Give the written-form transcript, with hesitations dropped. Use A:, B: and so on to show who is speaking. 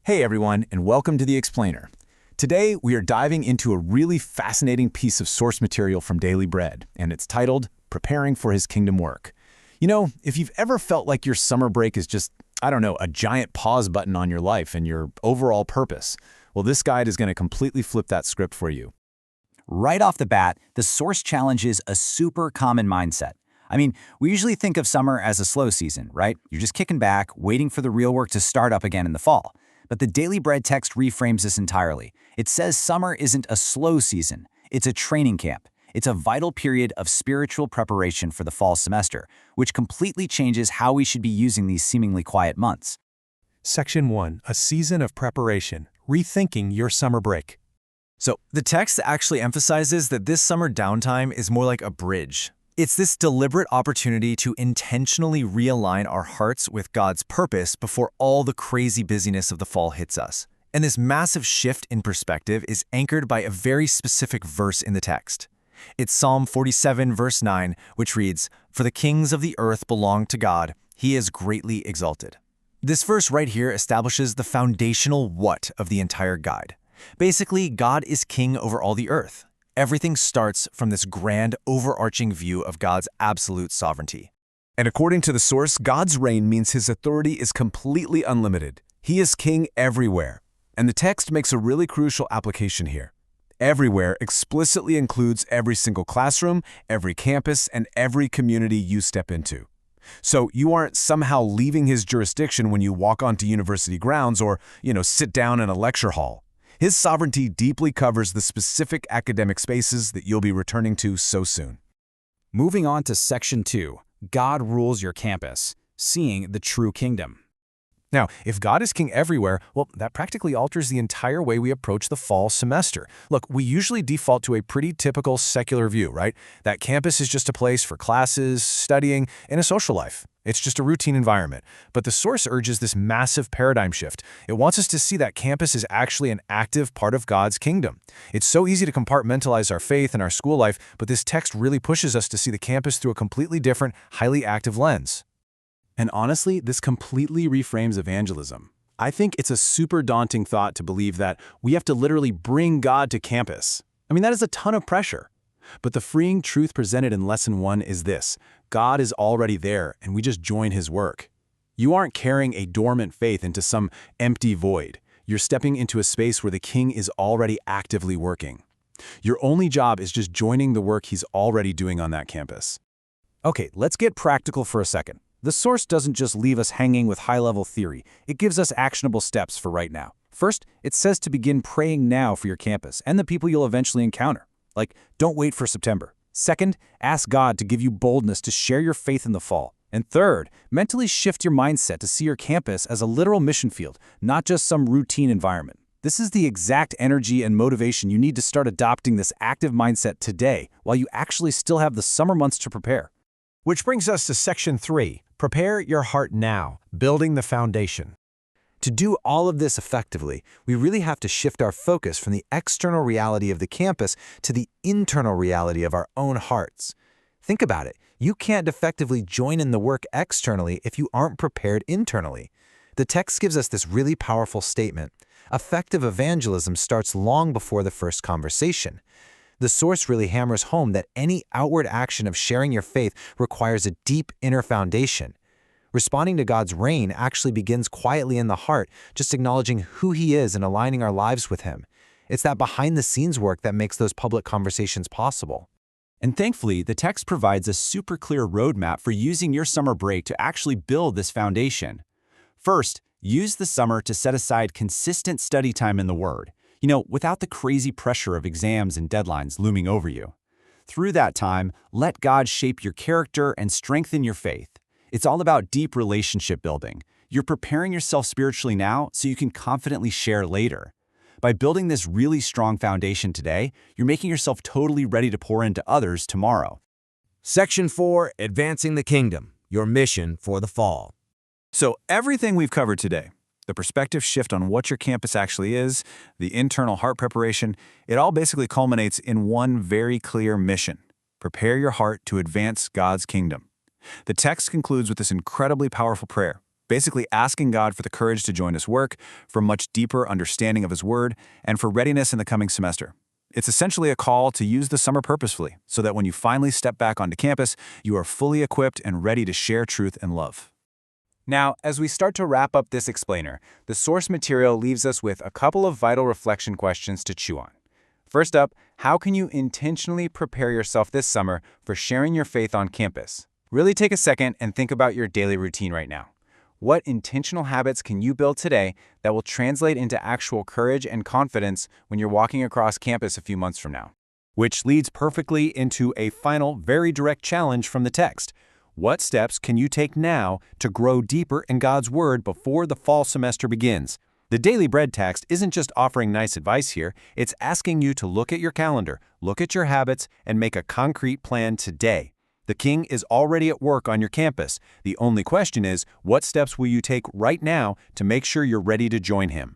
A: Hey everyone, and welcome to The Explainer. Today, we are diving into a really fascinating piece of source material from Daily Bread, and it's titled, Preparing for His Kingdom Work. You know, if you've ever felt like your summer break is just, a giant pause button on your life and your overall purpose, well, this guide is going to completely flip that script for you.
B: Right off the bat, the source challenges a super common mindset. We usually think of summer as a slow season, right? You're just kicking back, waiting for the real work to start up again in the fall. But the Daily Bread text reframes this entirely. It says summer isn't a slow season, it's a training camp. It's a vital period of spiritual preparation for the fall semester, which completely changes how we should be using these seemingly quiet months.
C: Section 1, a season of preparation, rethinking your summer break.
D: So the text actually emphasizes that this summer downtime is more like a bridge. It's this deliberate opportunity to intentionally realign our hearts with God's purpose before all the crazy busyness of the fall hits us. And this massive shift in perspective is anchored by a very specific verse in the text. It's Psalm 47, verse 9, which reads, "For the kings of the earth belong to God, He is greatly exalted." This verse right here establishes the foundational what of the entire guide. Basically, God is king over all the earth. Everything starts from this grand, overarching view of God's absolute sovereignty.
A: And according to the source, God's reign means His authority is completely unlimited. He is king everywhere. And the text makes a really crucial application here. Everywhere explicitly includes every single classroom, every campus, and every community you step into. So you aren't somehow leaving His jurisdiction when you walk onto university grounds or, sit down in a lecture hall. His sovereignty deeply covers the specific academic spaces that you'll be returning to so soon.
B: Moving on to Section 2, God rules your campus, seeing the true kingdom.
C: Now, if God is king everywhere, well, that practically alters the entire way we approach the fall semester. Look, we usually default to a pretty typical secular view, right? That campus is just a place for classes, studying, and a social life. It's just a routine environment. But the source urges this massive paradigm shift. It wants us to see that campus is actually an active part of God's kingdom. It's so easy to compartmentalize our faith and our school life, but this text really pushes us to see the campus through a completely different, highly active lens.
A: And honestly, this completely reframes evangelism. I think it's a super daunting thought to believe that we have to literally bring God to campus. That is a ton of pressure. But the freeing truth presented in Lesson 1 is this: God is already there, and we just join His work. You aren't carrying a dormant faith into some empty void. You're stepping into a space where the King is already actively working. Your only job is just joining the work He's already doing on that campus.
B: Okay, let's get practical for a second. The source doesn't just leave us hanging with high-level theory. It gives us actionable steps for right now. First, it says to begin praying now for your campus and the people you'll eventually encounter. Like, don't wait for September. Second, ask God to give you boldness to share your faith in the fall. And third, mentally shift your mindset to see your campus as a literal mission field, not just some routine environment. This is the exact energy and motivation you need to start adopting this active mindset today while you actually still have the summer months to prepare.
C: Which brings us to Section 3, prepare your heart now, building the foundation.
E: To do all of this effectively, we really have to shift our focus from the external reality of the campus to the internal reality of our own hearts. Think about it. You can't effectively join in the work externally if you aren't prepared internally. The text gives us this really powerful statement. Effective evangelism starts long before the first conversation. The source really hammers home that any outward action of sharing your faith requires a deep inner foundation. Responding to God's reign actually begins quietly in the heart, just acknowledging who He is and aligning our lives with Him. It's that behind-the-scenes work that makes those public conversations possible.
B: And thankfully, the text provides a super clear roadmap for using your summer break to actually build this foundation. First, use the summer to set aside consistent study time in the Word, without the crazy pressure of exams and deadlines looming over you. Through that time, let God shape your character and strengthen your faith. It's all about deep relationship building. You're preparing yourself spiritually now so you can confidently share later. By building this really strong foundation today, you're making yourself totally ready to pour into others tomorrow.
F: Section 4, Advancing the Kingdom, your mission for the fall.
A: So everything we've covered today, the perspective shift on what your campus actually is, the internal heart preparation, it all basically culminates in one very clear mission: prepare your heart to advance God's kingdom. The text concludes with this incredibly powerful prayer: basically asking God for the courage to join His work, for much deeper understanding of His Word, and for readiness in the coming semester. It's essentially a call to use the summer purposefully, so that when you finally step back onto campus, you are fully equipped and ready to share truth and love.
B: Now, as we start to wrap up this explainer, the source material leaves us with a couple of vital reflection questions to chew on. First up, how can you intentionally prepare yourself this summer for sharing your faith on campus? Really take a second and think about your daily routine right now. What intentional habits can you build today that will translate into actual courage and confidence when you're walking across campus a few months from now?
A: Which leads perfectly into a final, very direct challenge from the text. What steps can you take now to grow deeper in God's Word before the fall semester begins? The Daily Bread text isn't just offering nice advice here, it's asking you to look at your calendar, look at your habits, and make a concrete plan today. The King is already at work on your campus. The only question is, what steps will you take right now to make sure you're ready to join Him?